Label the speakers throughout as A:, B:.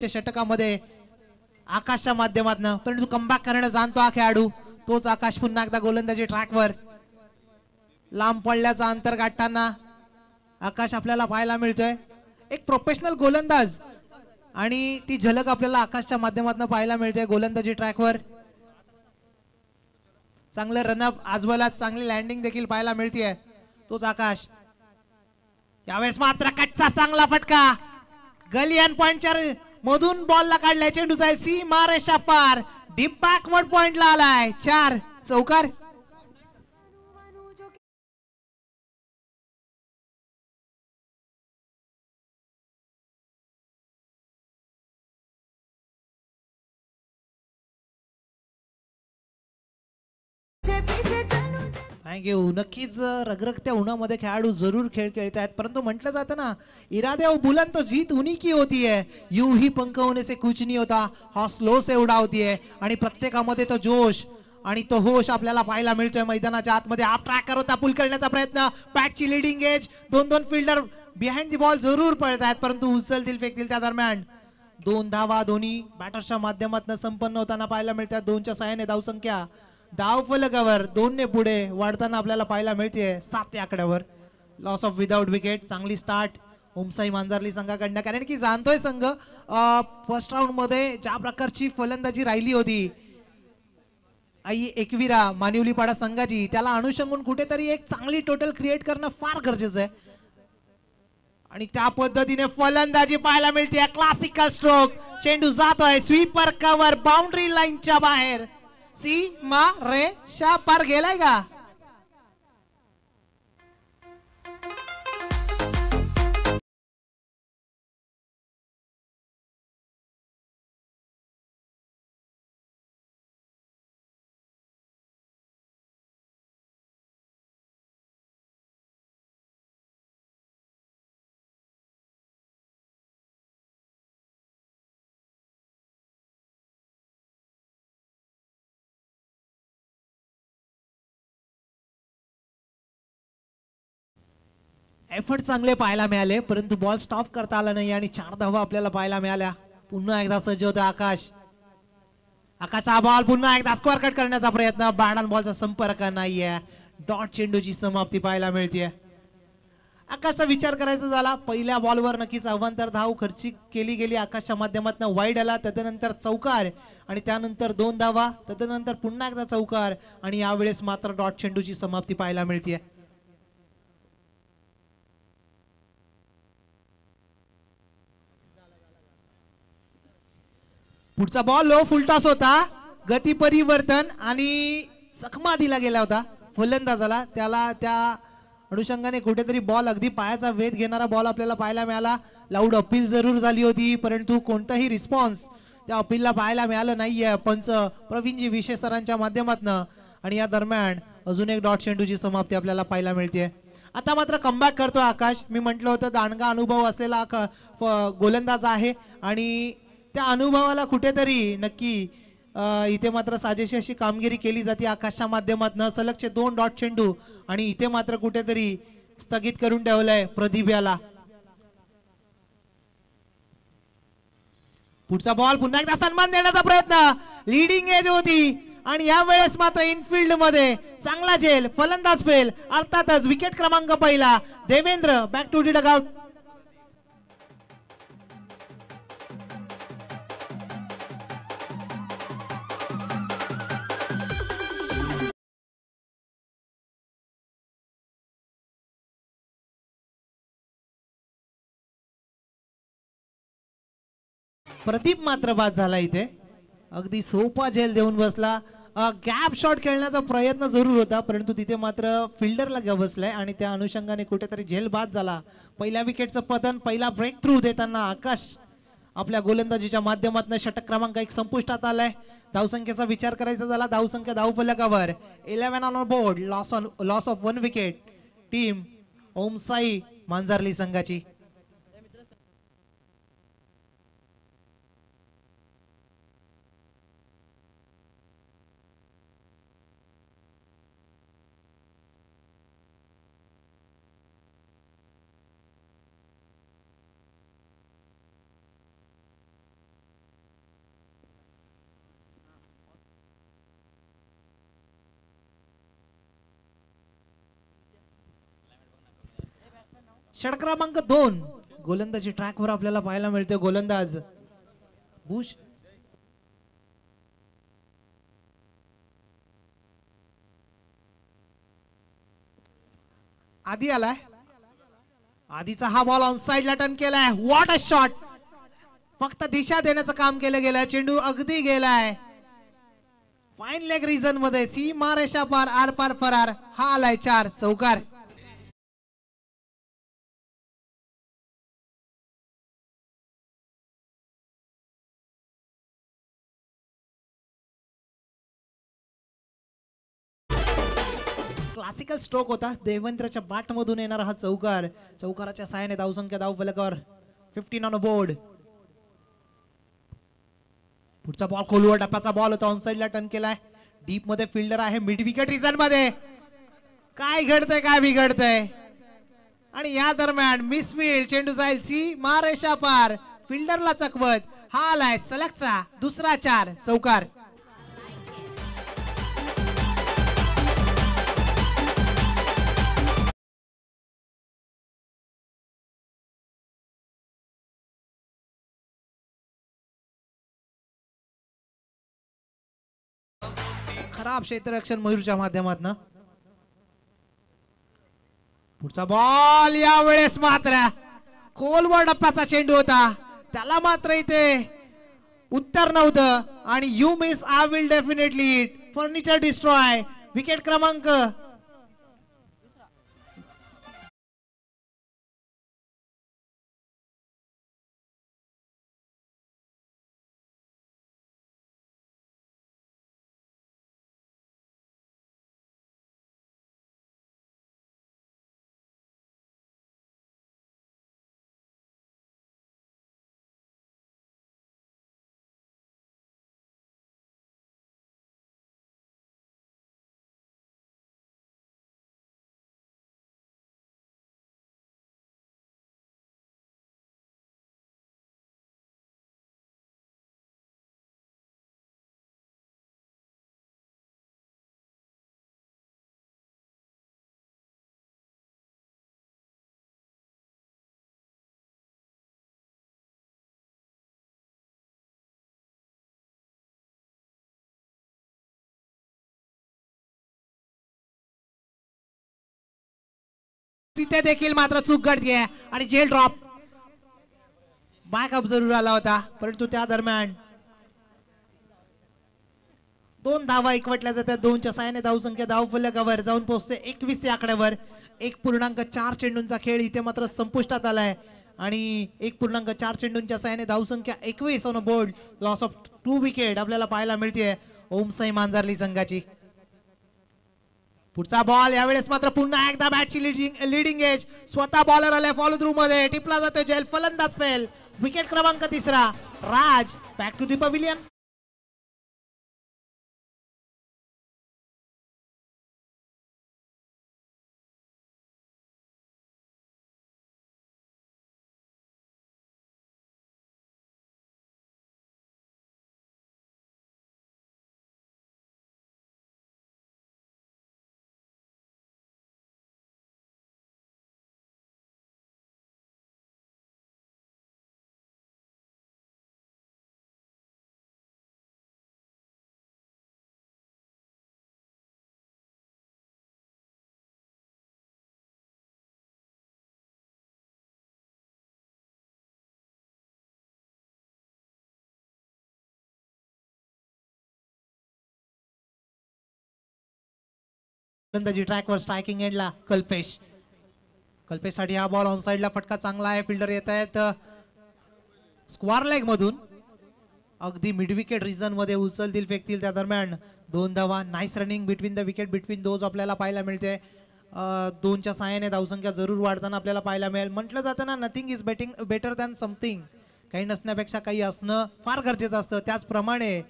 A: षटकामध्ये आकाशच्या माध्यमातून परंतु कमबॅक करण्यास जाणतो हा खेळाडू. तोच आकाश पुन्हा एकदा गोलंदाजी ट्रॅकवर लांब पडल्याचा अंतर गाठताना आकाश आपल्याला पाहायला मिळतोय. एक प्रोफेशनल गोलंदाज आणि ती झलक आपल्याला आकाशच्या माध्यमातून पाहायला मिळते. गोलंदाजी ट्रॅकवर चांगलं रनअप आजबाला चांगली लँडिंग देखील पाहायला मिळते. तोच आकाश यावेळेस मात्र कच्चा चांगला फटका गलियन पॉइंटच्या मधून बॉलला काढलाय. चेंडूचा आहे सीमा रेषा पार डीप बॅकवर्ड पॉइंटला आलाय. 4 चौकार. थँक्यू. नक्कीच रगरगत्या उन्हामध्ये खेळाडू जरूर खेळ खेळतायत परंतु म्हटलं जातं ना इरादे और बुलंद तो जीत उन्हीं की होती है. यू ही पंख होने से कुछ नहीं होता. हा स्लो से उडावती है आणि प्रत्येकामध्ये तो जोश आणि तो होश आपल्याला पाहायला मिळतोय. मैदानाच्या आतमध्ये आप ट्रॅकर होता पुल करण्याचा प्रयत्न. पॅटची लीडिंग एज दोन फिल्डर बिहाइंड द बॉल जरूर पळतायत परंतु उचलतील फेकतील त्या दरम्यान 2 धावा दोन्ही बॅटर्सच्या माध्यमातून संपन्न होताना पाहायला मिळतात. 2च्या सहाय्याने धावसंख्या धाव फलकावर 2 ने पुढे वाढताना आपल्याला पाहायला मिळते. 7 या आकड्यावर. Loss of without wicket. चांगली स्टार्ट ओमसाई मांजरली संघाकडनं कारण की जाणतोय संघ फर्स्ट राऊंड मध्ये ज्या प्रकारची फलंदाजी राहिली होती आई एकविरा मानिवलीपाडा संघाची त्याला अनुषंगून कुठेतरी एक चांगली टोटल क्रिएट करणं फार गरजेचं आहे आणि त्या पद्धतीने फलंदाजी पाहायला मिळते. क्लासिकल स्ट्रोक चेंडू जातोय स्वीपर कव्हर बाउंड्री लाईनच्या बाहेर. सीमा रेषा पार गेलाय का. एफर्ट चांगले पाहायला मिळाले परंतु बॉल स्टॉप करता आला नाही आणि 4 धावा आपल्याला पाहायला मिळाल्या. पुन्हा एकदा सज्ज होता आकाश. आकाशचा बॉल पुन्हा एकदा स्क्वेअर कट करण्याचा प्रयत्न. बॅट अँड बॉलचा संपर्क नाहीये. डॉट चेंडूची समाप्ती पाहायला मिळते. आकाशचा विचार करायचा झाला पहिल्या बॉलवर नक्कीच अवांतर धाव खर्ची केली गेली आकाशच्या माध्यमातून. वाईड आला तदनंतर चौकार आणि त्यानंतर 2 धावा तदनंतर पुन्हा एकदा चौकार आणि यावेळेस मात्र डॉट चेंडूची समाप्ती पाहायला मिळते. पुढचा बॉल लो फुलटॉस होता. गती परिवर्तन आणि चकमा दिला गेला होता फलंदाजाला. त्याला त्या अनुषंगाने कुठेतरी बॉल अगदी पायाचा वेध घेणारा बॉल आपल्याला पाहायला मिळाला. लाऊड अपील जरूर झाली होती परंतु कोणताही रिस्पॉन्स त्या अपीलला पाहायला मिळालं नाहीये. पंच प्रवीणजी विशे सरांच्या माध्यमातून आणि या दरम्यान अजून एक डॉट चेंडूची समाप्ती आपल्याला पाहायला मिळते. आता मात्र कमबॅक करतो आकाश. मी म्हटलं होतं दांडगा अनुभव असलेला गोलंदाज आहे आणि त्या अनुभवाला कुठेतरी नक्की इथे मात्र साजेशी अशी कामगिरी केली जाते आकाशच्या माध्यमातून. सलगचे 2 डॉट चेंडू आणि इथे मात्र कुठेतरी स्थगित करून ठेवलंय प्रदीप याला. पुढचा बॉल पुन्हा एकदा सन्मान देण्याचा प्रयत्न. लीडिंग एज होती आणि यावेळेस मात्र इनफिल्ड मध्ये चांगला झेल फलंदाज फेल. अर्थातच विकेट क्रमांक पहिला Devendra back to the dugout. Pradeep मात्र बाद झाला. इथे अगदी सोपा झेल देऊन बसला. गॅप शॉट खेळण्याचा प्रयत्न जरूर होता परंतु तिथे मात्र फिल्डरला बसलाय आणि त्या अनुषंगाने कुठेतरी झेल बाद झाला. पहिल्या विकेटचं पतन पहिला ब्रेक थ्रू देताना आकाश आपल्या गोलंदाजीच्या माध्यमातून षटक क्रमांक 1 संपुष्टात आलाय. धावसंख्येचा विचार करायचा झाला धावसंख्या धावफलकावर 11 on board. Loss of 1 wicket team Omsai Manjarli संघाची. षटक क्रमांक 2 गोलंदाजी ट्रॅकवर आपल्याला पाहायला मिळते. गोलंदाज बुश आधी आलाय. आधीचा हा बॉल ऑन साइडला टर्न केलाय. What a shot. फक्त दिशा देण्याचं काम केलं गेलं. चेंडू अगदी गेलाय फाईन लेग रिजन मध्ये. सीमा रेषा पार आर पार फरार. हा आलाय 4 चौकार. क्लासिकल स्ट्रोक होता. देवेंद्रच्या बॅट मधून येणारा हा चौकार. चौकाराच्या साहाय्याने धावसंख्या धाव फलकावर 15 ऑन बोर्ड. पुढचा बॉल खोलवर टप्प्याचा बॉल होता. ऑन साइडला टर्न केलाय. डीप मध्ये फिल्डर आहे मिड विकेट रिजन मध्ये. काय घडतंय काय बिघडतंय आणि या दरम्यान मिसफील्ड. चेंडू जाईल सी मारेषा पार. फिल्डरला चकवत. हा आलाय सलगचा दुसरा 4 चौकार. खराब क्षेत्ररक्षण मयूरच्या माध्यमातून. पुढचा बॉल यावेळेस मात्र खोलवर टप्प्याचा चेंडू होता. त्याला मात्र इथे उत्तर नव्हतं आणि you miss I will definitely it. Furniture destroy. Wicket क्रमांक तिथे देखील मात्र चूक घडतीये आणि जेल ड्रॉप. बॅकअप जरूर आला होता परंतु त्या दरम्यान 2 धावा एकवटल्या जातात. 2च्या साहाय्याने धावसंख्या धाव फलकावर जाऊन पोहोचते 21 या आकड्यावर. 1.4 चेंडूंचा खेळ इथे मात्र संपुष्टात आलाय आणि 1.4 चेंडूंच्या साहाय्याने धावसंख्या 21 on board. Loss of 2 wicket आपल्याला पाहायला मिळते ओमसाई मांजरली संघाची. पुढचा बॉल यावेळेस मात्र पुन्हा एकदा बॅटची लीडिंग एज. स्वतः बॉलर आले फॉलो थ्रू मध्ये. टिपला जातो जेल. फलंदाज फेल. विकेट क्रमांक 3 Raj. Back to the pavilion. गोलंदाजी ट्रॅकवर स्ट्रायकिंग एंडला कल्पेश. कल्पेशसाठी हा बॉल ऑन साइडला फटका चांगला आहे. फिल्डर येत आहेत स्क्वार लेग मधून. अगदी मिड विकेट रिजन मध्ये उचलतील फेकतील त्या दरम्यान 2 धावा. Nice running between the wicket between those आपल्याला पाहायला मिळते. 2च्या साहाय्याने धावसंख्या जरूर वाढताना आपल्याला पाहायला मिळेल. म्हटलं जातं ना nothing is better than something. काही नसण्यापेक्षा काही असणं फार गरजेचं असतं. त्याचप्रमाणे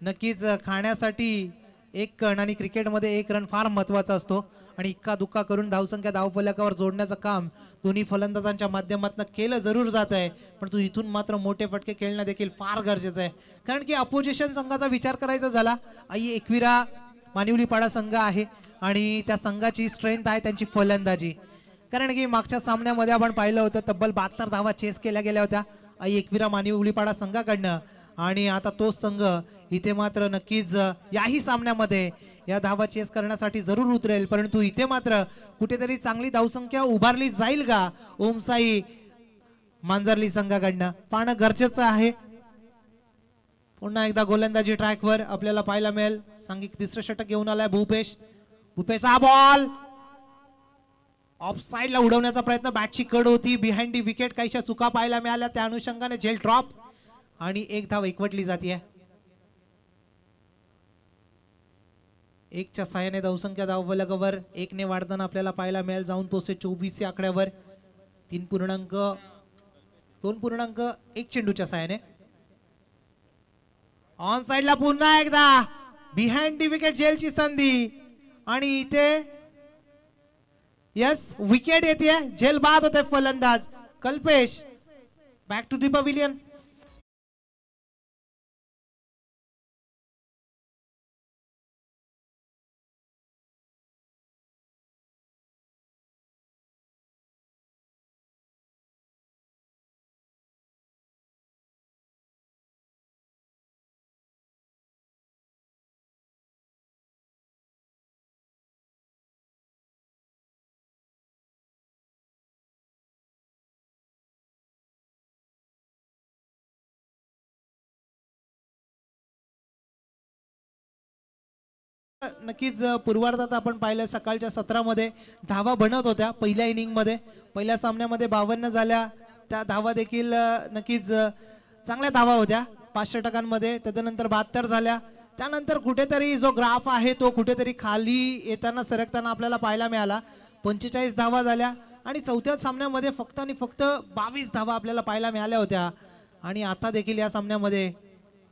A: नक्कीच खाण्यासाठी 1 कण आणि क्रिकेटमध्ये 1 रन फार महत्वाचा असतो आणि इक्का दुक्का करून धावसंख्या धावफलकावर जोडण्याचं काम दोन्ही फलंदाजांच्या माध्यमातून केलं जरूर जात आहे. पण तू इथून मात्र मोठे फटके खेळणं देखील फार गरजेचं आहे. कारण की अपोजिशन संघाचा विचार करायचा झाला आई एकविरा मानिवलीपाडा संघ आहे आणि त्या संघाची स्ट्रेंथ आहे त्यांची फलंदाजी. कारण की मागच्या सामन्यामध्ये आपण पाहिलं होतं तब्बल 72 धावा चेस केल्या गेल्या होत्या एकविरा मानवी उगलीपाडा संघाकडनं आणि आता तोच संघ इथे मात्र नक्कीच याही सामन्यामध्ये या धावा चेस करण्यासाठी जरूर उतरेल, परंतु इथे मात्र कुठेतरी चांगली धावसंख्या उभारली जाईल का ओमसाई मांजरली संघाकडनं पाहणं गरजेचं आहे. पुन्हा एकदा गोलंदाजी ट्रॅकवर आपल्याला पाहायला मिळेल. सांघिक तिसरं षटक घेऊन आलाय भूपेश. भूपेशचा बॉल ऑफ साइडला उडवण्याचा प्रयत्न, बॅटची कड होती, बिहाइंड दी विकेट काहीशा चुका पाहायला मिळाल्या, त्या अनुषंगाने झेल ड्रॉप आणि एक धाव एकवटली जाते. एकच्या सहाय्याने धावसंख्या धावफलकावर एकने वाढताना आपल्याला पाहायला मिळेल, जाऊन पोहोचते 24 या आकड्यावर. 2.1 चेंडूच्या सहाय्याने ऑन साइडला पुन्हा एकदा बिहाइंड दी विकेट झेलची संधी आणि इथे यस विकेट येते. झेल बाद होते फलंदाज Kalpesh. Back to the pavilion. नक्कीच पूर्वार्धात आपण पाहिलं सकाळच्या सत्रामध्ये धावा बनत होत्या. पहिल्या इनिंग मध्ये पहिल्या सामन्यामध्ये 52 झाल्या, त्या धावा देखील नक्कीच चांगल्या धावा होत्या 5 षटकांमध्ये. त्यानंतर 72 झाल्या. त्यानंतर कुठेतरी जो ग्राफ आहे तो कुठेतरी खाली येताना सरकताना आपल्याला पाहायला मिळाला. 45 धावा झाल्या आणि चौथ्या सामन्यामध्ये फक्त आणि फक्त 22 धावा आपल्याला पाहायला मिळाल्या होत्या. आणि आता देखील या सामन्यामध्ये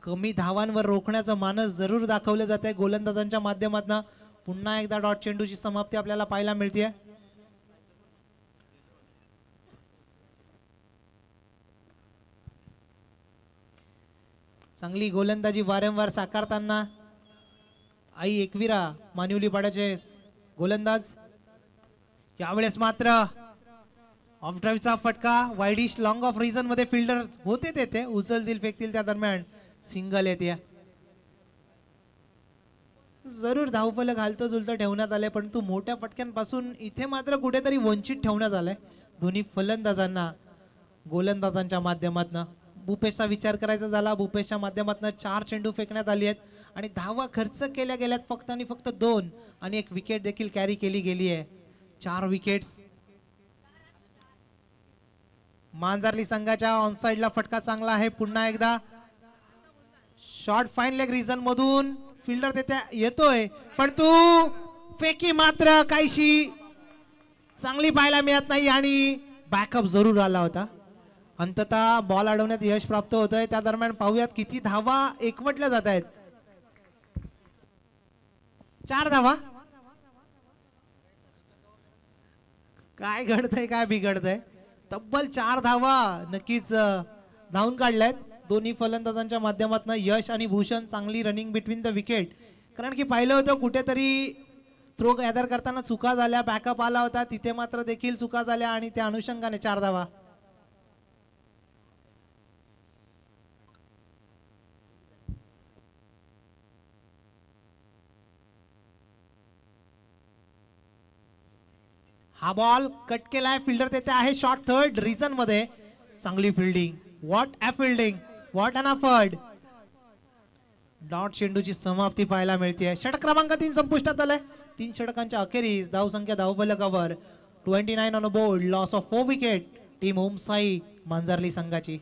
A: कमी धावांवर रोखण्याचं मानस जरूर दाखवलं जात आहे गोलंदाजांच्या माध्यमातून. पुन्हा एकदा डॉट चेंडूची समाप्ती आपल्याला पाहायला मिळते. चांगली गोलंदाजी वारंवार साकारताना एकविरा मानिवली पाड्याचे गोलंदाज. यावेळेस मात्र ऑफ ड्राईव्हचा फटका, वाईडिश लॉंग ऑफ रिजन मध्ये फिल्डर होते तेथे उचलतील फेकतील त्या दरम्यान सिंगल येते. जरूर धावफलक हालतं जुलतं ठेवण्यात आले, परंतु मोठ्या फटक्यांपासून इथे मात्र कुठेतरी वंचित ठेवण्यात आलंय दोन्ही फलंदाजांना गोलंदाजांच्या माध्यमातून. भूपेशचा विचार करायचा झाला, भूपेशच्या माध्यमातून 4 चेंडू फेकण्यात आली आहेत आणि धावा खर्च केल्या गेल्यात फक्त आणि फक्त 2 आणि एक विकेट देखील कॅरी केली गेली आहे. 4 विकेट्स. मांजरली संघाच्या ऑन साइडला फटका चांगला आहे. पुन्हा एकदा शॉर्ट फाईन लेग रिजन मधून फिल्डर तिथे येतोय, पण तू फेकी मात्र काहीशी चांगली पाहायला मिळत नाही आणि बॅकअप जरूर आला होता. अंततः बॉल अडवण्यात यश प्राप्त होतंय. त्या दरम्यान पाहूयात किती धावा एकवटल्या जात आहेत. 4 धावा. काय घडतंय काय बिघडतंय. तब्बल 4 धावा नक्कीच धावून काढल्यात दोन्ही फलंदाजांच्या माध्यमातून. यश आणि भूषण चांगली रनिंग बिटवीन द विकेट. कारण की पाहिलं होतं कुठेतरी थ्रो गॅदर करताना चुका झाल्या, बॅकअप आला होता तिथे मात्र देखील चुका झाल्या आणि त्या अनुषंगाने 4 धावा. हा बॉल कट केलाय, फिल्डर तिथे आहे शॉर्ट थर्ड रिजन मध्ये. चांगली fielding. What a fielding, what an effort. Dot चेंडूची समाप्ती पाहायला मिळते. षटक क्रमांक 3 संपुष्टात आलाय. 3 षटकांच्या अखेरीस धावसंख्या धावफलकावर 29 on board. Loss of 4 wicket team Omsai Manjarli संघाची.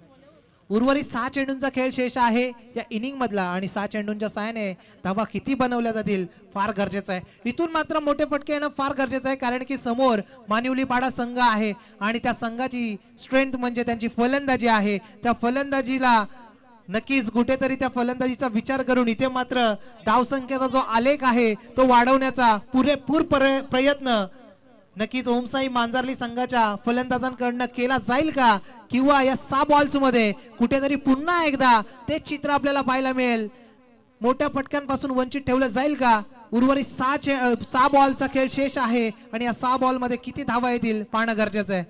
A: उर्वरित 6 चेंडूंचा खेळ शेष आहे या इनिंग मधला आणि 6 चेंडूंच्या साहाय्याने धावा किती बनवल्या जातील फार गरजेचं आहे. इथून मात्र मोठे फटके येणं फार गरजेचं आहे, कारण की समोर मानिवली पाडा संघ आहे आणि त्या संघाची स्ट्रेंथ म्हणजे त्यांची फलंदाजी आहे. त्या फलंदाजीला नक्कीच कुठेतरी त्या फलंदाजीचा विचार करून इथे मात्र धावसंख्येचा जो आलेख आहे तो वाढवण्याचा पुरेपूर प्रयत्न नक्कीच ओमसाई मांजरली संघाच्या फलंदाजांकडून केला जाईल का, किंवा या 6 बॉल्स मध्ये कुठेतरी पुन्हा एकदा ते चित्र आपल्याला पाहायला मिळेल. मोठ्या फटक्यांपासून वंचित ठेवलं जाईल का उर्वरित 6 बॉलचा खेळ शेष आहे आणि या 6 बॉल मध्ये किती धावा येतील पाहणं गरजेचं आहे.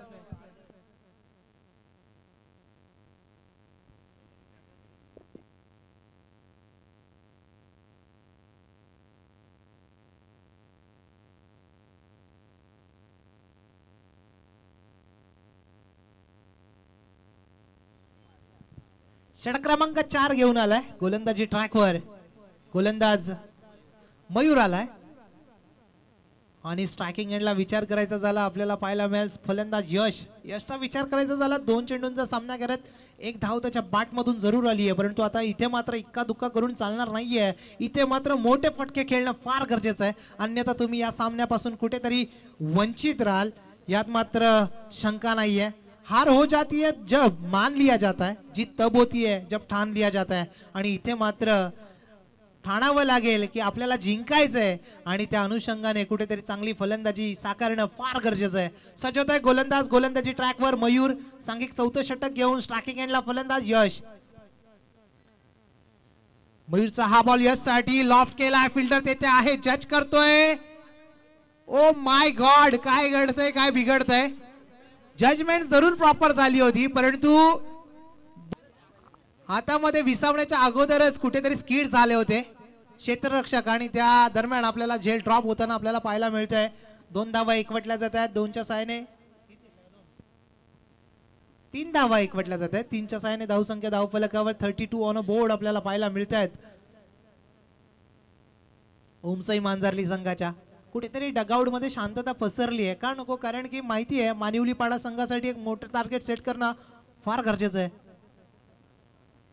A: षटक क्रमांक 4 घेऊन आलाय गोलंदाजी ट्रॅकवर. गोलंदाज मयूर आलाय आणि स्ट्रायकिंग एंडला विचार करायचा झाला आपल्याला पाहायला मिळेल फलंदाज यशचा विचार करायचा झाला. 2 चेंडूंचा सामना करत 1 धाव त्याच्या बॅट मधून जरूर आली आहे, परंतु आता इथे मात्र इक्का दुक्का करून चालणार नाहीये. इथे मात्र मोठे फटके खेळणं फार गरजेचं आहे, अन्यथा तुम्ही या सामन्यापासून कुठेतरी वंचित राहाल यात मात्र शंका नाहीये. हार हो जाती है जब मान लिया जाता है, जीत तब होती है जब ठान लिया जाता है. आणि इथे मात्र ठाणावं लागेल की आपल्याला जिंकायचंय आणि त्या अनुषंगाने कुठेतरी चांगली फलंदाजी साकारणं फार गरजेचं आहे. सज्ज आहे गोलंदाज गोलंदाजी ट्रॅकवर मयूर. सांघिक 4थं षटक घेऊन स्ट्रायकिंग एंडला फलंदाज यश. मयूरचा हा बॉल यश साठी लॉफ्ट केलाय. फिल्डर तेथे आहे, जज करतोय. ओ माय गॉड, काय घडतंय काय बिघडतंय. जजमेंट जरूर प्रॉपर झाली होती, परंतु हातामध्ये विसावण्याच्या अगोदरच कुठेतरी स्किड झाले होते क्षेत्ररक्षक आणि त्या दरम्यान आपल्याला झेल ड्रॉप होताना आपल्याला पाहायला मिळतंय. 2 धावा एकवटल्या जात आहेत. 2च्या साहाय्याने 3 धावा एकवटल्या जात आहेत. 3च्या साहाय्याने धावसंख्या धावफलकावर 32 ऑन अ बोर्ड आपल्याला पाहायला मिळत आहेत ओमसाई मांजरली संघाच्या. कुठेतरी डगआउट मध्ये शांतता पसरली आहे का नको, कारण की माहिती आहे मानिवलीपाडा संघासाठी एक मोठं टार्गेट सेट करणं फार गरजेचं आहे.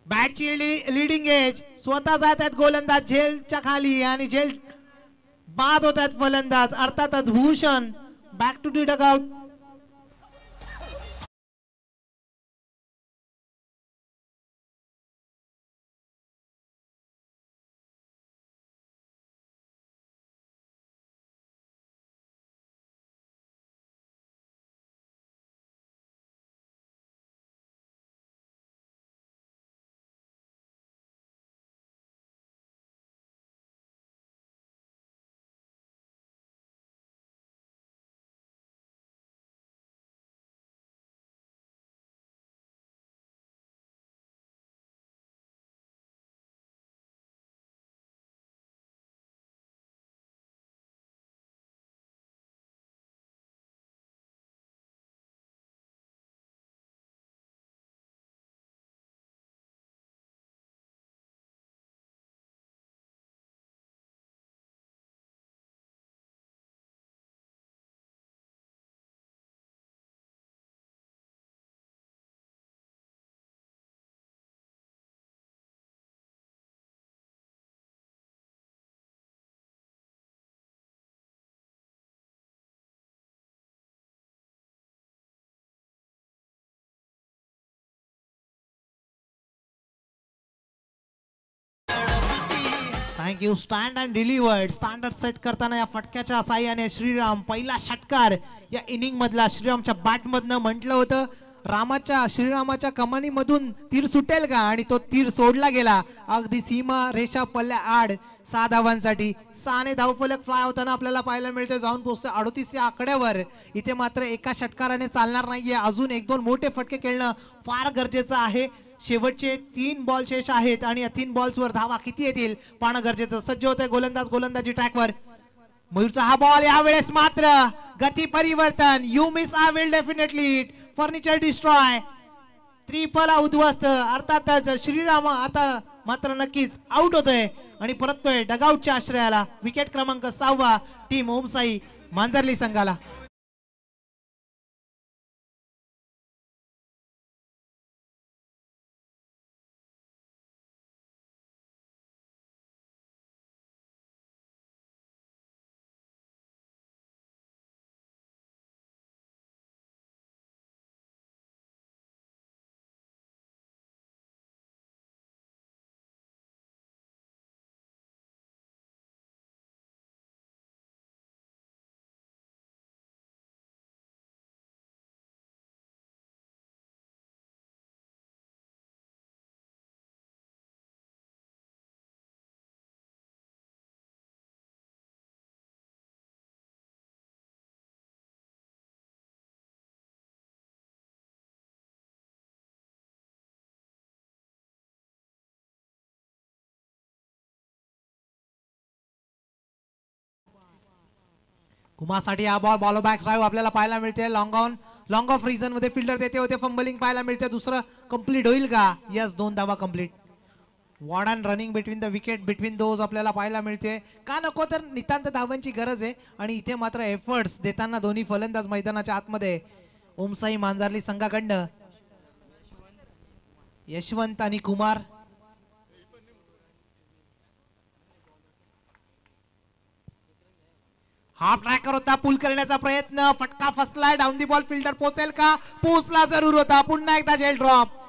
A: बॅटची लीडिंग एज स्वतः जात आहेत गोलंदाज झेलच्या खाली आणि झेल बाद होत आहेत फलंदाज. अर्थातच Bhushan back to the dugout. Thank you. Stand and delivered. Standard set करताना या फटक्याच्या साह्याने श्रीराम पहिला षटकार या इनिंग मधला श्रीरामच्या बॅट मधनं म्हटलं होतं श्रीरामाच्या कमानीमधून तीर सुटेल का, आणि तो तीर सोडला गेला अगदी सीमा रेषा पल्ल्या आड 6 धावांसाठी. 6ने धावफलक फ्लाय होताना आपल्याला पाहायला मिळतोय, जाऊन पोहोचतोय 38 या आकड्यावर. इथे मात्र एका षटकाराने चालणार नाहीये, अजून 1-2 मोठे फटके खेळणं फार गरजेचं आहे. शेवटचे 3 बॉल शेष आहेत आणि या 3 बॉल्सवर धावा किती येतील पाहणं गरजेचं. सज्ज होतोय गोलंदाज गोलंदाजी ट्रॅकवर. मयूरचा हा बॉल यावेळेस मात्र गती परिवर्तन. You miss I will definitely furniture destroy. Triphala उद्ध्वस्त. अर्थातच श्रीराम आता मात्र नक्कीच आउट होतोय आणि परततोय डगआउटच्या आश्रयाला. विकेट क्रमांक 6 टीम ओमसाई मांजरली संघाला. कुमारसाठी हा बॉल बॉल बॅक ड्राईव्ह आपल्याला पाहायला मिळते. लॉंग ऑफ रिझन मध्ये फिल्डर देते होते, फंबलिंग पाहायला मिळते. दुसरं कंप्लीट होईल का? यस, 2 धावा कंप्लीट. वॉर्ड and running between the wicket between those आपल्याला पाहायला मिळते. का नको तर नितांत धावांची गरज आहे आणि इथे मात्र एफर्ट्स देताना दोन्ही फलंदाज मैदानाच्या आतमध्ये. ओमसाई मांजारली संघाकडनं यशवंत आणि कुमार. हाफ ट्रॅकर होता, पुल करण्याचा प्रयत्न, फटका फसलाय. डाऊन दी बॉल, फिल्डर पोहोचेल का? पोहोचला जरूर होता. पुन्हा एकदा झेल ड्रॉप.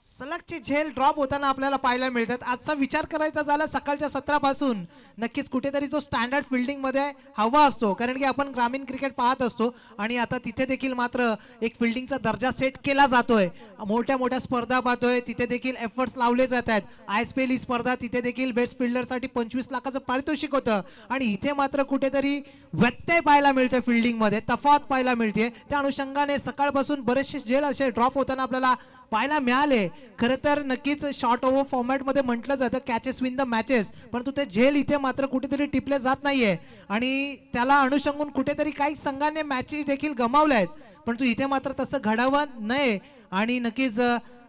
A: सलगची झेल ड्रॉप होताना आपल्याला पाहायला मिळतात. आजचा विचार करायचा झाला सकाळच्या सत्रापासून नक्कीच कुठेतरी जो स्टँडर्ड फिल्डिंग मध्ये हवा असतो, कारण की आपण ग्रामीण क्रिकेट पाहत असतो आणि आता तिथे देखील मात्र एक फिल्डिंगचा दर्जा सेट केला जातोय. मोठ्या मोठ्या स्पर्धा पाहतोय, तिथे देखील एफर्ट्स लावले जात आहेत. ISPL ही स्पर्धा, तिथे देखील बेस्ट फिल्डरसाठी 25 लाखाचं पारितोषिक होतं आणि इथे मात्र कुठेतरी व्यत्यय पाहायला मिळतोय फिल्डिंग मध्ये, तफावत पाहायला मिळते. त्या अनुषंगाने सकाळपासून बरेचसे झेल असे ड्रॉप होताना आपल्याला पाहायला मिळाले. खरं तर नक्कीच शॉर्ट ओव्हर फॉर्मॅट मध्ये म्हटलं जातं कॅचेस विन द मॅचेस, परंतु ते झेल इथे मात्र कुठेतरी टिपले जात नाहीये आणि त्याला अनुषंगून कुठेतरी काही संघांनी मॅचेस देखील गमावल्या आहेत, परंतु इथे मात्र तसं घडावं नये. आणि नक्कीच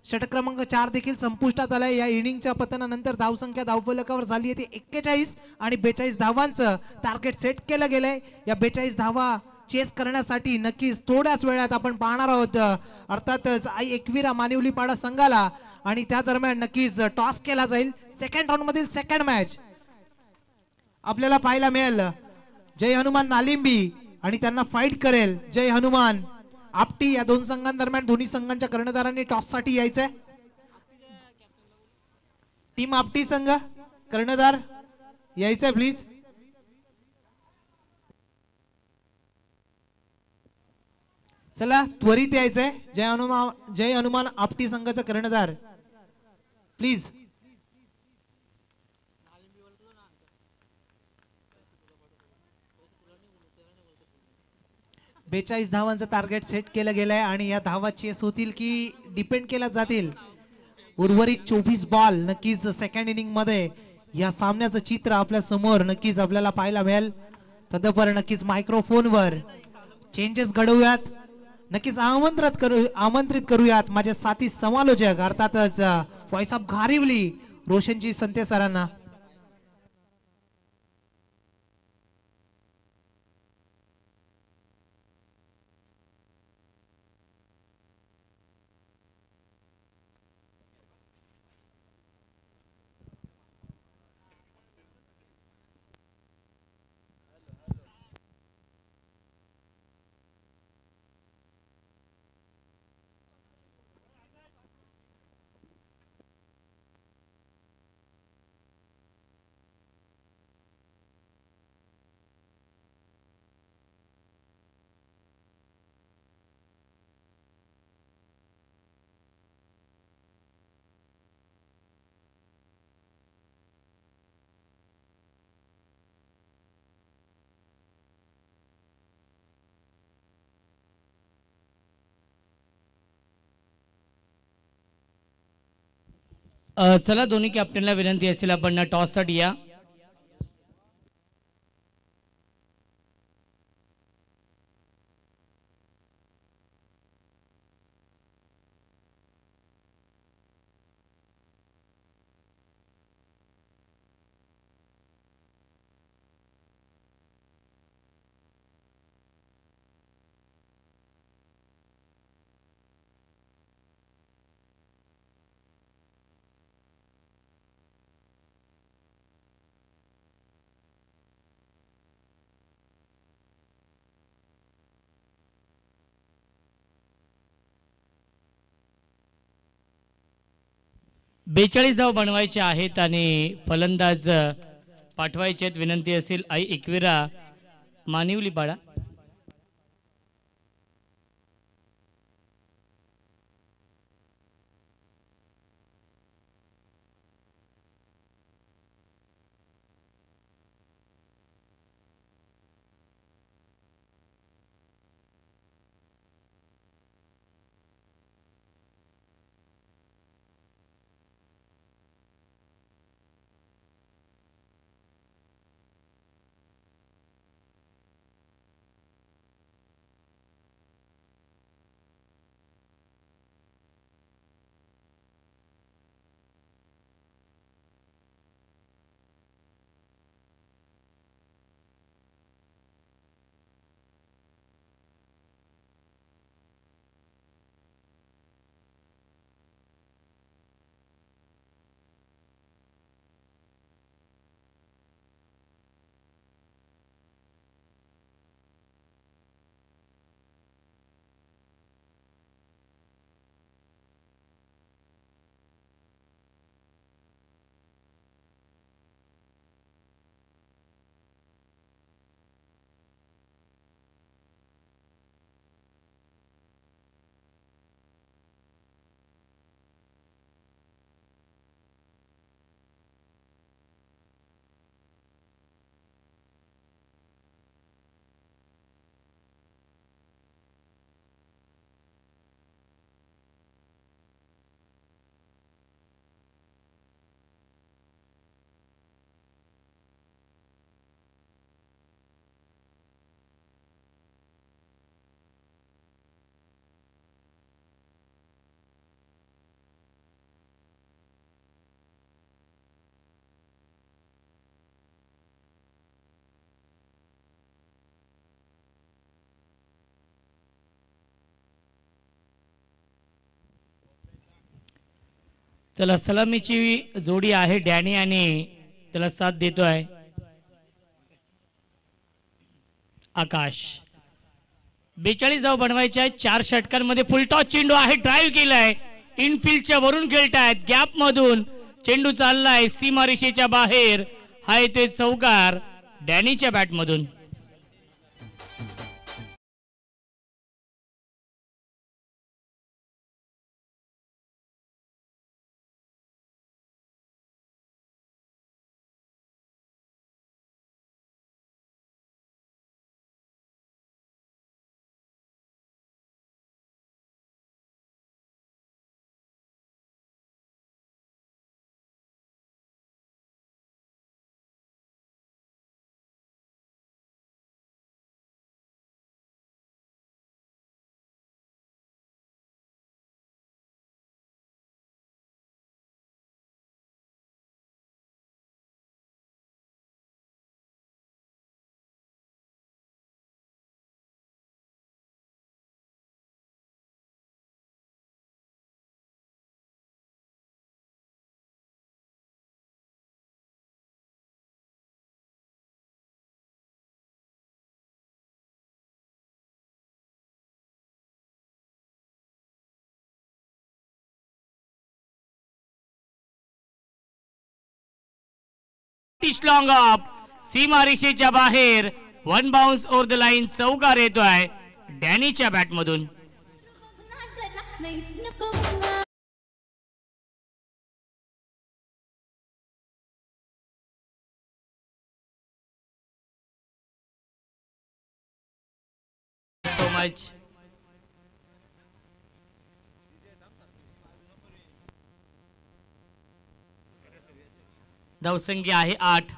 A: षटक क्रमांक 4 देखील संपुष्टात आलाय. या इनिंगच्या पतनानंतर धावसंख्या धावफलकावर झाली आहे ती 41 आणि 42 धावांचं टार्गेट सेट केलं गेलंय. या 42 धावा चेस करण्यासाठी नक्कीच थोड्याच वेळात आपण पाहणार आहोत अर्थातच एकविरा मानिवलीपाडा संघाला आणि त्या दरम्यान नक्कीच टॉस केला जाईल. सेकंड राऊंड मधील सेकंड मॅच आपल्याला पाहायला मिळेल. जय हनुमान नालिंबी आणि त्यांना फाईट करेल जय हनुमान आपटी. या दोन संघांदरम्यान दोन्ही संघांच्या कर्णधारांनी टॉस साठी यायचंय. टीम आपटी संघ कर्णधार यायचंय प्लीज. चला त्वरित यायचंय. जय हनुमान आपटी संघाचा कर्णधार प्लीज. बेचाळीस धावांचं टार्गेट सेट केलं गेलंय आणि या धावा चेस होतील की डिपेंड केल्या जातील. उर्वरित 24 बॉल. नक्कीच सेकंड इनिंग मध्ये या सामन्याचं चित्र आपल्या समोर नक्कीच आपल्याला पाहायला मिळेल. तदपर नक्कीच मायक्रोफोनवर चेंजेस घडवूयात. नक्कीच आमंत्रित करूयात माझे साथी समालोचक अर्थातच व्हॉइस ऑफ घारिवली रोशनजी संते सरांना.
B: चला दोन्ही कॅप्टनला विनंती असेल आपण टॉस साठी या. बेचाळीस धाव बनवायचे आहेत आणि फलंदाज पाठवायचे आहेत. विनंती असेल आई एकविरा मानिवलीपाडा. चला सलामीची जोडी आहे डॅनी आणि त्याला साथ देतोय आकाश. 42 धाव बनवायचे आहेत 4 षटकांमध्ये. फुलटॉस चेंडू आहे, ड्राईव्ह केलाय, इनफिल्डच्या वरून खेळतायत, गॅप मधून चेंडू चाललाय सीमारेषेच्या बाहेर. हा येतोय चौकार डॅनीच्या बॅट मधून. लॉंग ऑफ सीमारेषेच्या बाहेर, 1 बाउन्स ओव्हर द लाईन. चौकार येतोय डॅनीच्या बॅट मधून. So much. धावसंख्या आहे 8.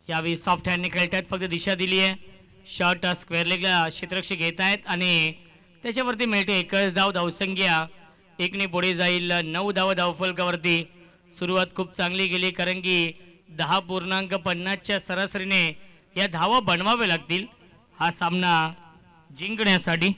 B: यावेळी सॉफ्ट हँडने खेळतायत, फक्त दिशा दिली आहे. शॉर्ट स्क्वेअर लेगला क्षेत्ररक्षक घेत आहेत आणि त्याच्यावरती मिळते 1 धाव. धावसंख्या 1 ने पुढे जाईल. 9 धाव धावफलकावरती. सुरुवात खूप चांगली गेली कारण की 10.50च्या सरासरीने या धावा बनवाव्या लागतील हा सामना जिंकण्यासाठी.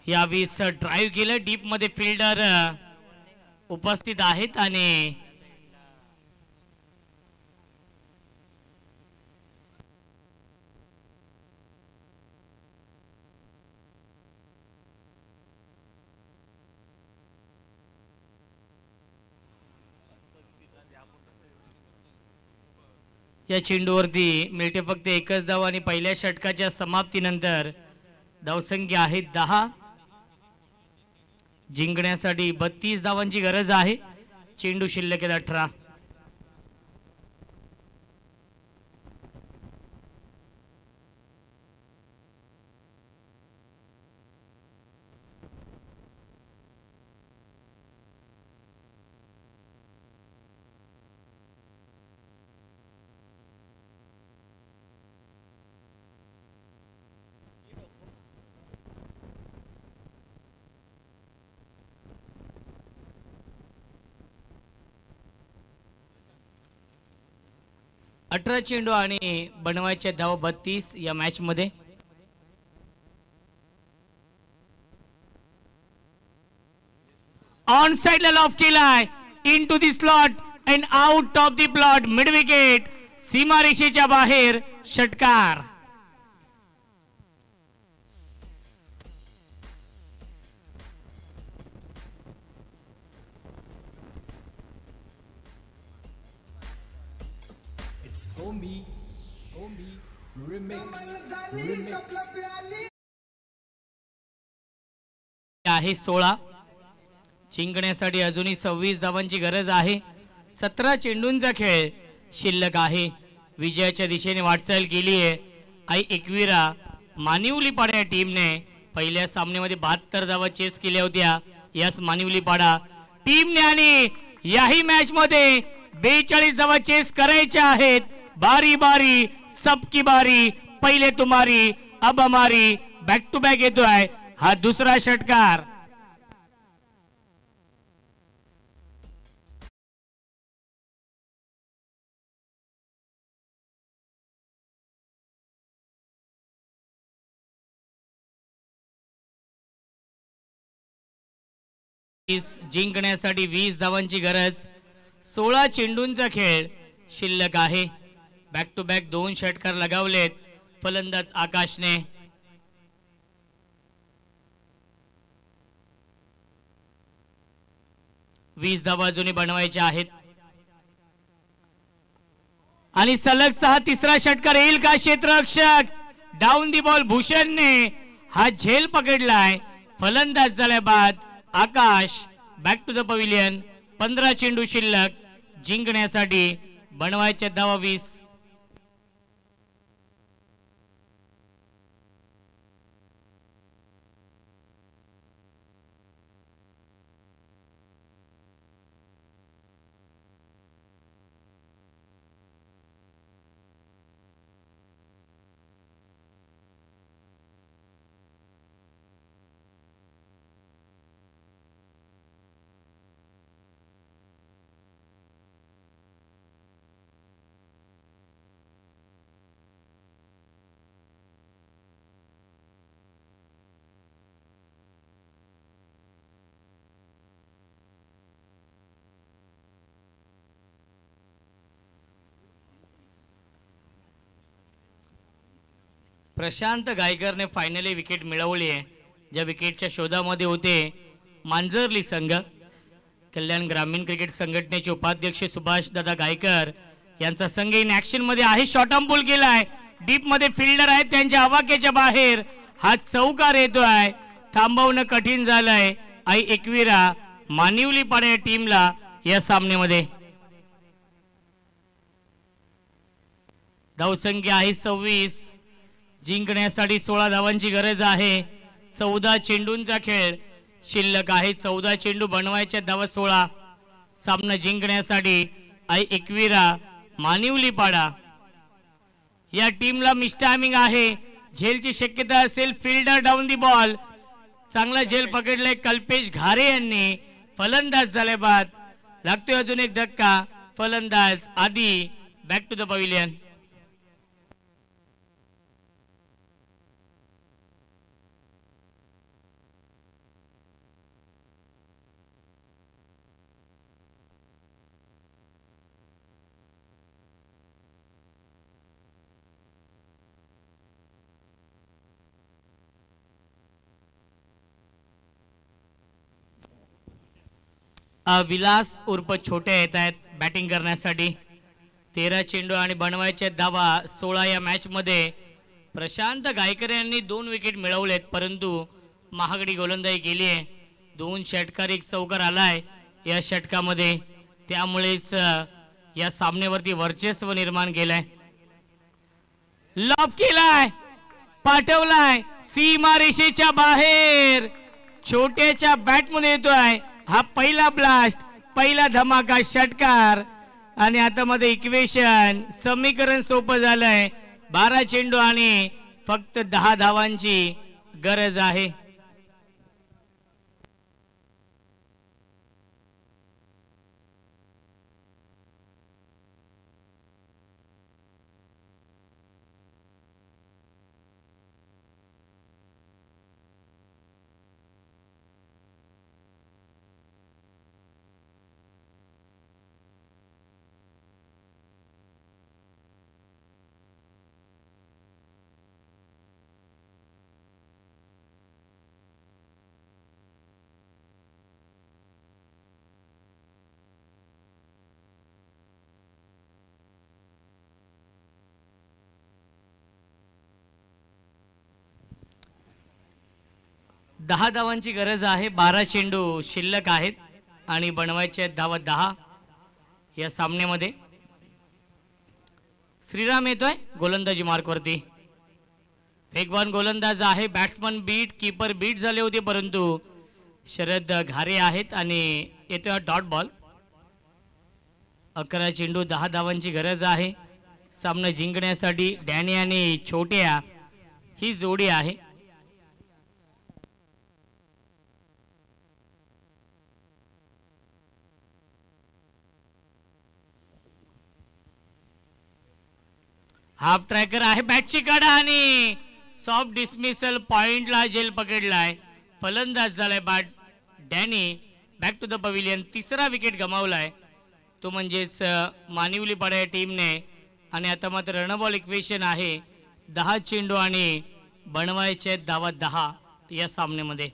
B: यावेळेस ड्राईव्ह केलं, डीप मध्ये फिल्डर उपस्थित आहेत आणि या चेंडूवरती मिळते फक्त 1 धाव आणि पहिल्या षटकाच्या समाप्तीनंतर धावसंख्या आहे 10. जिंकण्यासाठी 32 धावांची गरज आहे. चेंडू शिल्लक आहेत 18. अठरा चेंडू आणि बनवायच्या धावा 32 या मॅच मध्ये. ऑन साइड ला लॉफ केलाय, into the slot and out of the plot. Mid wicket, सीमारेषेच्या बाहेर, षटकार. आहे 16. जिंकण्यासाठी अजूनही 26 धावांची गरज आहे. 17 चेंडूंचा खेळ शिल्लक आहे. विजयाच्या दिशेने वाटचाल केली आहे आई एकविरा मानिवलीपाडा टीमने. पहिल्या सामन्यामध्ये 72 धावा चेस केल्या होत्या. याच मानिवलीपाडा टीमने आणि याही मॅच मध्ये 42 धावा चेस करायच्या आहेत. बारी बारी सबकी बारी, पहिले तुम्हारी अब हमारी. बॅक टू बॅक येतोय हा दुसरा षटकार. जिंकण्यासाठी 20 धावांची गरज. 16 चेंडूंचा खेळ शिल्लक आहे. बॅक टू बॅक 2 षटकार लगावलेत फलंदाज आकाशने. वीस धावा अजूनही बनवायच्या आहेत आणि सलगचा हा तिसरा षटकार येईल का क्षेत्ररक्षक. डाऊन दी बॉल भूषणने हा झेल पकडलाय. फलंदाज झाल्या बाद Akash. Back to the pavilion. 15 चेंडू शिल्लक. जिंकण्यासाठी बनवायच्या धावा 20. प्रशांत गायकरने फायनली विकेट मिळवली आहे. ज्या विकेटच्या शोधामध्ये होते मांजरली संघ. कल्याण ग्रामीण क्रिकेट संघटनेचे उपाध्यक्ष सुभाष दादा गायकर यांचा संघ इन ऍक्शन मध्ये आहे. शॉर्ट आर्म पुल केलाय. डीप मध्ये फिल्डर आहेत त्यांच्या आवाक्याच्या बाहेर. हा चौकार येतोय. थांबवणं कठीण झालंय. आई एकविरा मानिवली पाड्या टीमला या सामन्यामध्ये. धावसंख्या आहे 26. जिंकण्यासाठी 16 धावांची गरज आहे. 14 चेंडूंचा खेळ शिल्लक आहे. 14 चेंडू बनवायच्या धावा 16. सामना जिंकण्यासाठी आई एकविरा मानिवली पाडा या टीमला मिसटायमिंग आहे. झेलची शक्यता असेल. Fielder down the ball. चांगला झेल पकडलाय कल्पेश घारे यांनी. फलंदाज झाले बाद. लागतोय अजून एक धक्का. फलंदाज आधी. Back to the pavilion. Vilas उर्फ छोटे येत आहेत बॅटिंग करण्यासाठी. 13 चेंडू आणि बनवायच्या धावा 16 या मॅच मध्ये. प्रशांत गायकर यांनी 2 विकेट मिळवलेत परंतु महागडी गोलंदाजी केली आहे. 2 षटकार 1 चौकार आलाय या षटकामध्ये. त्यामुळेच या सामन्यावरती वर्चस्व निर्माण केलंय. लॉब केलाय. पाठवलाय सीमा रेषेच्या बाहेर. छोट्याच्या बॅट मध्ये येतोय हा पहिला ब्लास्ट. पहिला धमाका षटकार. आणि आता मध्ये इक्वेशन समीकरण सोपं झालंय. 12 चेंडू आणि फक्त 10 धावांची गरज आहे. दहा धावांची गरज आहे. 12 चेंडू शिल्लक आहेत आणि बनवायचे आहेत धावा 10 या सामन्यामध्ये. श्रीराम येतोय गोलंदाजी मार्कवरती. वेगवान गोलंदाज आहे. बॅट्समन बीट कीपर बीट झाले होते परंतु शरद घारे आहेत आणि येतोय डॉट बॉल. 11 चेंडू 10 धावांची गरज आहे. सामना जिंकण्यासाठी डॅनी आणि छोट्या ही जोडी आहे. हाफ ट्रॅकर आहे, बॅटची कडा आणि सॉफ्ट डिसमिसल पॉइंटला झेल पकडलाय. फलंदाज झालाय बॅट Danny. Back to the pavilion. तिसरा विकेट गमावलाय तो म्हणजेच मानिवली पाडा या टीमने. आणि आता मात्र रणबॉल इक्वेशन आहे. 10 चेंडू आणि बनवायचे धावा 10 या सामन्यामध्ये.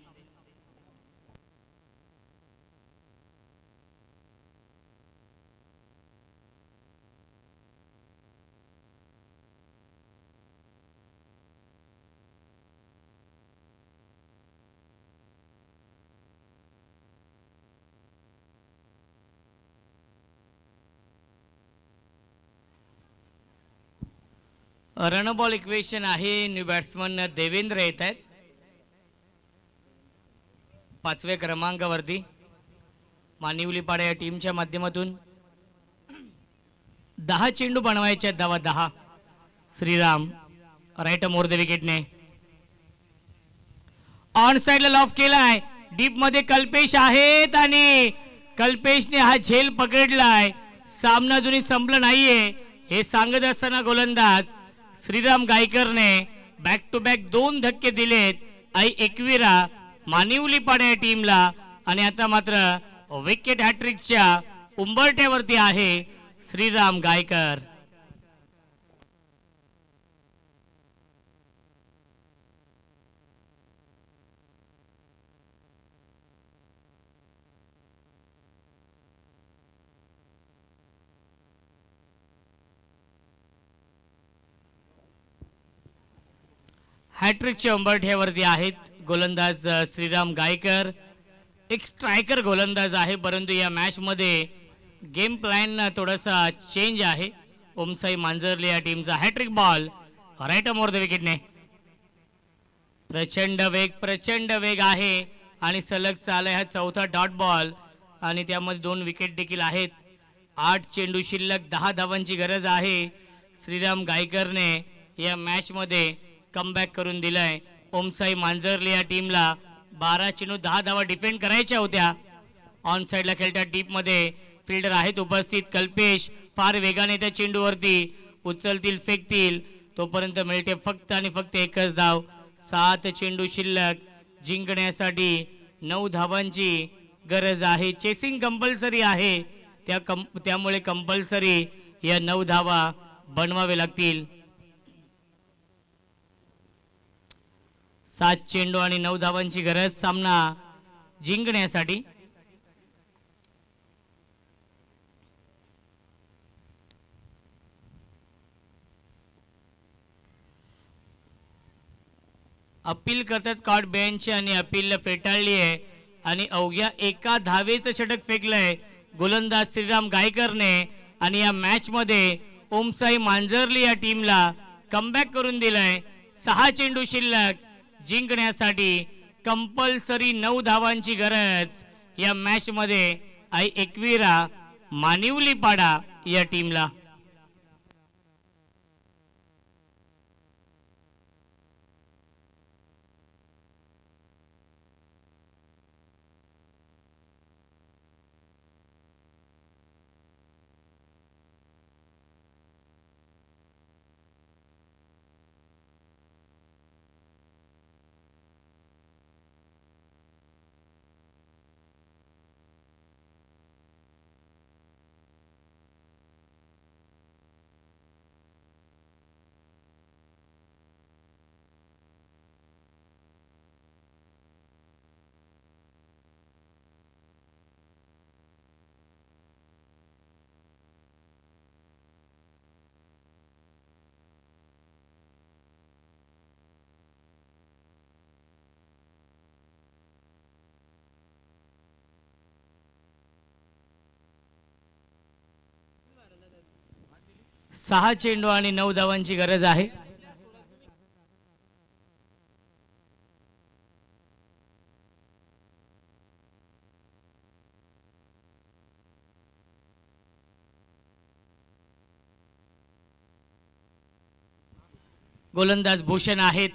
B: रणबॉल इक्वेशन आहे. न्यू बॅट्समन देवेंद्र येत आहेत 5व्या क्रमांकावरती मानिवली पाडा या टीमच्या माध्यमातून. 10 चेंडू बनवायचे धावा 10. श्रीराम राईट मोर द विकेटने. ऑन साइडला लॉफ केलाय. डीप मध्ये कल्पेश आहेत आणि कल्पेशने हा झेल पकडलाय. सामना अजूनही संपला नाहीये हे सांगत असताना गोलंदाज श्रीराम गायकरने बॅक टू बॅक 2 धक्के दिलेत आई एकविरा मानिवली पाडा या टीमला. आणि आता मात्र विकेट हॅट्रिकच्या उंबरठ्यावरती आहे श्रीराम गायकर. हॅट्रिकच्या उंबरठ्यावरती आहेत गोलंदाज श्रीराम गायकर. एक स्ट्रायकर गोलंदाज आहे परंतु या मॅच मध्ये गेम प्लॅन थोडासा चेंज आहे. ओमसाई मांजरले या टीमचा hattrick ball right more the विकेटने. प्रचंड वेग आहे आणि सलग चालय हा चौथा डॉट बॉल आणि त्यामध्ये 2 विकेट देखील आहेत. 8 चेंडू शिल्लक 10 धावांची गरज आहे. श्रीराम गायकरने या मॅच मध्ये कमबॅक करून दिलाय. ओमसाई मांजरले या टीमला 12 चेंडू 10 धावा डिफेंड करायच्या होत्या. ऑन साइडला खेळतात डीप मध्ये फिल्डर आहेत उपस्थित. कल्पेश फार वेगाने त्या चेंडूवरती उचलतील फेकतील तोपर्यंत मिळते फक्त आणि फक्त एकच धाव. 7 चेंडू शिल्लक जिंकण्यासाठी 9 धावांची गरज आहे. चेसिंग कंपल्सरी आहे त्यामुळे कंपल्सरी या 9 धावा बनवावे लागतील. 7 चेंडू आणि 9 धावांची गरज सामना जिंकण्यासाठी. अपील करतात कॉट बेंच आणि अपील फेटाळली आहे आणि अवघ्या एका धावेचं षटक फेकलंय गोलंदाज श्रीराम गायकरने. आणि या मॅच मध्ये ओमसाई मांजरली या टीमला कमबॅक करून दिलाय. 6 चेंडू शिल्लक जिंकण्यासाठी कंपल्सरी 9 धावांची गरज या मॅच मध्ये आई एकविरा मानिवली पाडा या टीमला. सहा चेंडू आणि 9 धावांची गरज आहे. गोलंदाज भूषण आहेत.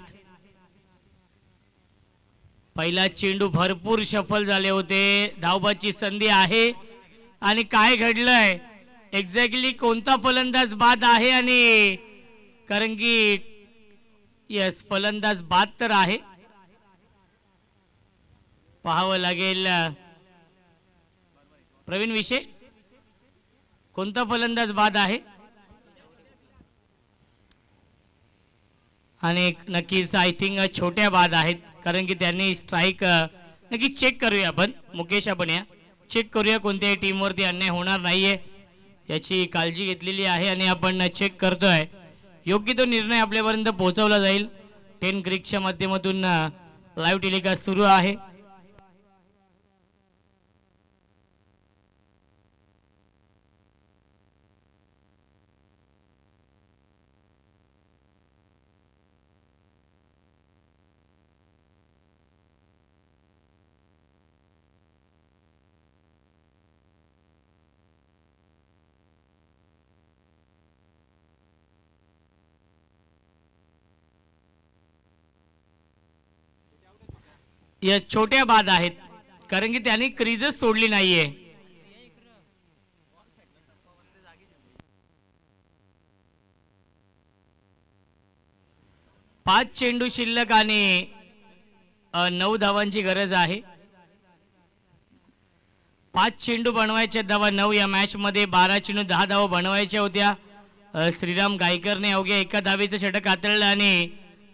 B: पहिला चेंडू भरपूर सफल झाले होते. धावबाची संधी आहे आणि काय घडलंय एक्झॅक्टली कोणता फलंदाज बाद आहे आणि कारण की यस फलंदाज बाद तर आहे. पाहावं लागेल प्रवीण विषय कोणता फलंदाज बाद आहे आणि नक्कीच आय थिंक छोट्या बाद आहेत कारण की त्यांनी स्ट्राईक नक्की चेक करूया आपण. मुकेश आपण या चेक करूया कोणत्याही टीमवरती अन्याय होणार नाहीये याची काळजी घेतलेली आहे आणि आपण चेक करतोय. योग्य तो निर्णय आपल्यापर्यंत पोहोचवला जाईल. 10 क्रिकच्या माध्यमातून लाईव्ह टेलिकास्ट सुरू आहे. या छोट्या बाद आहेत कारण की त्यांनी क्रीजच सोडली नाहीये. पाच चेंडू शिल्लक आणि 9 धावांची गरज आहे. 5 चेंडू बनवायचे धावा 9. या मॅच मध्ये 12 चेंडू 10 धावा बनवायच्या होत्या. श्रीराम गायकरने अवघ्या एका धावेचं षटक हाताळलं आणि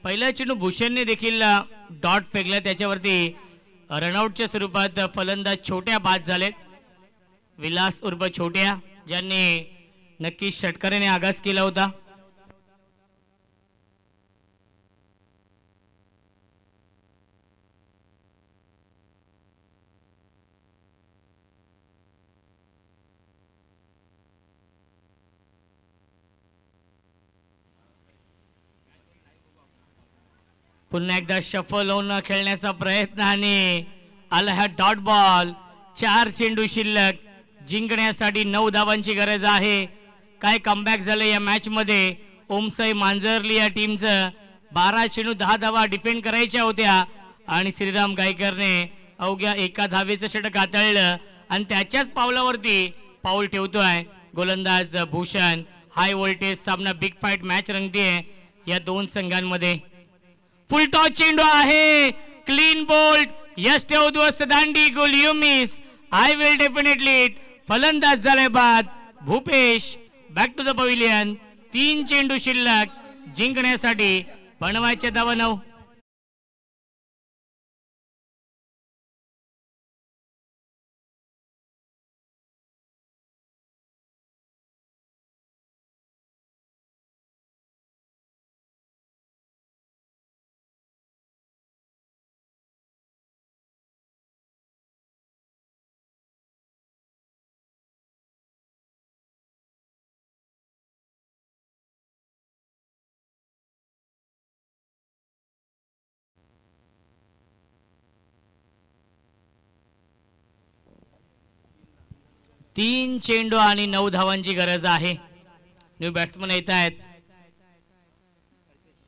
B: पहिला चेंडू भूषणने देखील डॉट फेकला. त्याच्यावरती रनआउटच्या स्वरूपात फलंदाज छोट्या बाद झालेत. विलास उर्फ छोट्या ज्यांनी नक्की षटकाराने आगास केला होता. पुन्हा एकदा शफल होऊन खेळण्याचा प्रयत्न आणि आला हा डॉट बॉल. 4 चेंडू शिल्लक जिंकण्यासाठी 9 धावांची गरज आहे. काय कमबॅक झालं या मॅच मध्ये. ओमसाई मांजरली या टीमचं 12 चेंडू 10 धावा डिफेंड करायच्या होत्या आणि श्रीराम गायकरने अवघ्या एका धावेचं षटक हाताळलं आणि त्याच्याच पावलावरती पाऊल ठेवतोय गोलंदाज भूषण. हाय व्होल्टेज सामना बिग फाईट मॅच रंगतीये या दोन संघांमध्ये. फुल टॉस चेंडू आहे. Clean bolt. यस ठेव उद्ध्वस्त दांडी. Goal you miss. I will definitely. फलंदाज झाले बाद. Bhupesh back to the pavilion. 3 चेंडू शिल्लक जिंकण्यासाठी बनवायचे धावा 9. तीन चेंडू आणि 9 धावांची गरज आहे. न्यू बॅट्समन येत आहेत.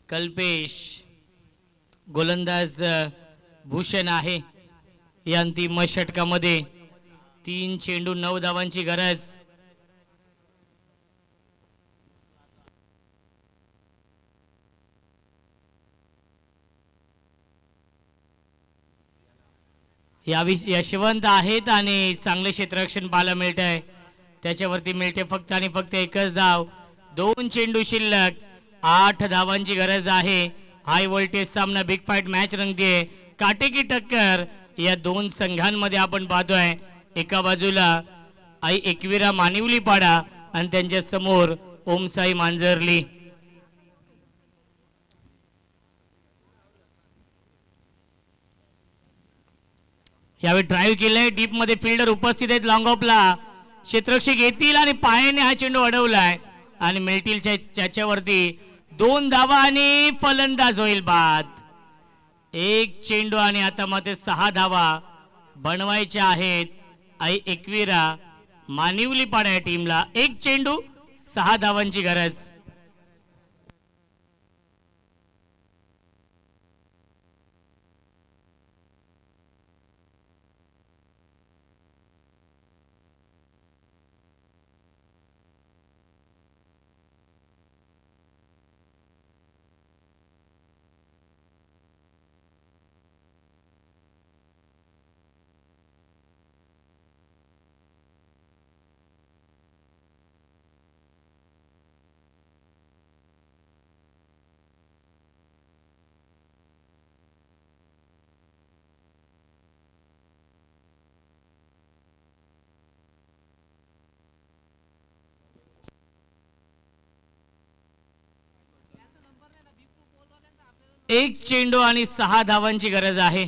B: कल्पेश. गोलंदाज भूषण आहे. या अंतिम षटकामध्ये 3 चेंडू 9 धावांची गरज. यशवंत आहेत आणि चांगले क्षेत्ररक्षण पाहायला मिळत आहे. त्याच्यावरती मिळते फक्त आणि फक्त एकच धाव. 2 चेंडू शिल्लक. 8 धावांची गरज आहे. हाय व्होल्टेज सामना बिग फाईट मॅच रंगतीये. काटेकी टक्कर या दोन संघांमध्ये आपण पाहतोय. एका बाजूला आई एकविरा मानिवली पाडा आणि त्यांच्या समोर ओमसाई मांजरली. यावेळी ड्राईव्ह केलंय. डीप मध्ये फिल्डर उपस्थित आहेत. लॉंग ऑफला क्षेत्ररक्षक येतील आणि पायाने हा चेंडू अडवलाय आणि मिळतील त्याच्यावरती 2 धावा आणि फलंदाज होईल बाद. 1 चेंडू आणि आता मध्ये 6 धावा बनवायच्या आहेत. आई एकविरा मानिवली पाडा या टीमला. 1 चेंडू 6 धावांची गरज. एक चेंडू आणि 6 धावांची गरज आहे.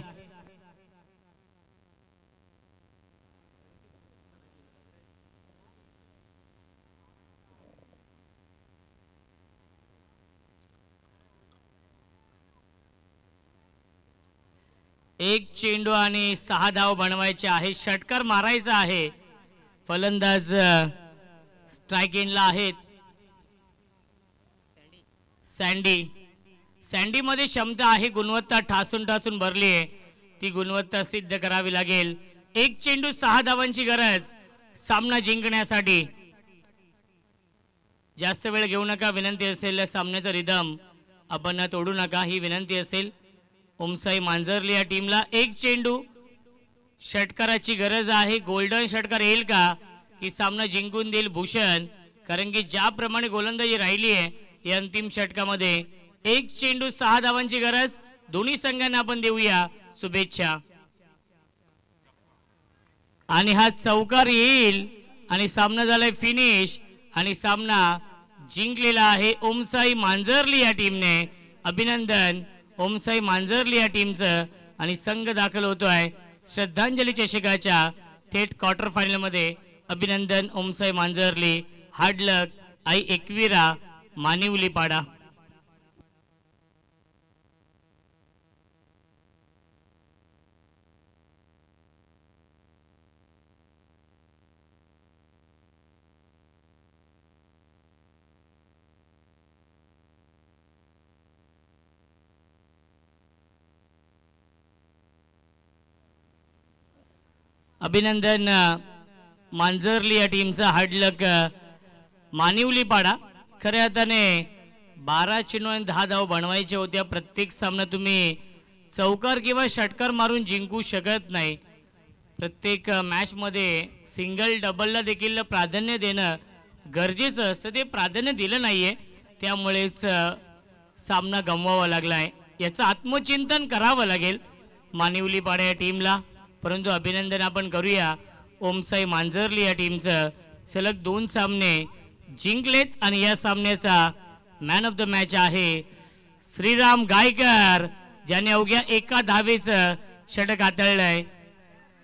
B: एक चेंडू आणि 6 धाव बनवायचे आहे. षटकार मारायचा आहे. फलंदाज स्ट्राइक एंडला आहेत. सँडी मध्ये क्षमता आहे, गुणवत्ता ठासून ठासून भरली आहे, ती गुणवत्ता सिद्ध करावी लागेल. एक चेंडू 6 धावांची गरज सामना जिंकण्यासाठी. जास्त वेळ घेऊ नका, विनंती असेल. सामन्याचा रिदम आपण तोडू नका, ही विनंती असेल. ओमसाई मांजरली या टीमला. एक चेंडू, षटकाराची गरज आहे. गोल्डन षटकार येईल का की सामना जिंकून देईल भूषण, कारण की ज्याप्रमाणे गोलंदाजी राहिली आहे या अंतिम षटकामध्ये. एक चेंडू 6 धावांची गरज. दोन्ही संघांना आपण देऊया शुभेच्छा. आणि हा चौकार येईल आणि सामना झालाय फिनिश आणि सामना जिंकलेला आहे ओमसाई मांजरली या टीमने. अभिनंदन ओमसाई मांजरली या टीमचं. आणि संघ दाखल होतोय श्रद्धांजली चषकाच्या थेट क्वार्टर फायनल मध्ये. अभिनंदन ओमसाई मांजरली. Hard luck Aai Ekvira Manivali Pada. अभिनंदन मांजरली या टीमचा. हार्ड लक मानिवली पाडा. खऱ्या अर्थाने 12 चेंडू आणि 10 धाव बनवायचे होत्या. प्रत्येक सामना तुम्ही चौकार किंवा षटकार मारून जिंकू शकत नाही. प्रत्येक मॅच मध्ये सिंगल डबलला देखील प्राधान्य देणं गरजेचं असतं. ते प्राधान्य दिलं नाहीये, त्यामुळेच सामना गमवावा लागलाय. याचं आत्मचिंतन करावं लागेल मानिवली पाडा या टीमला. परंतु अभिनंदन आपण करूया ओमसाई मांजरली या टीमचं. सलग 2 सामने जिंकलेत आणि या सामन्याचा मॅन ऑफ द मॅच आहे श्रीराम गायकर, ज्याने अवघ्या 1 धावेचं षटक हाताळलंय.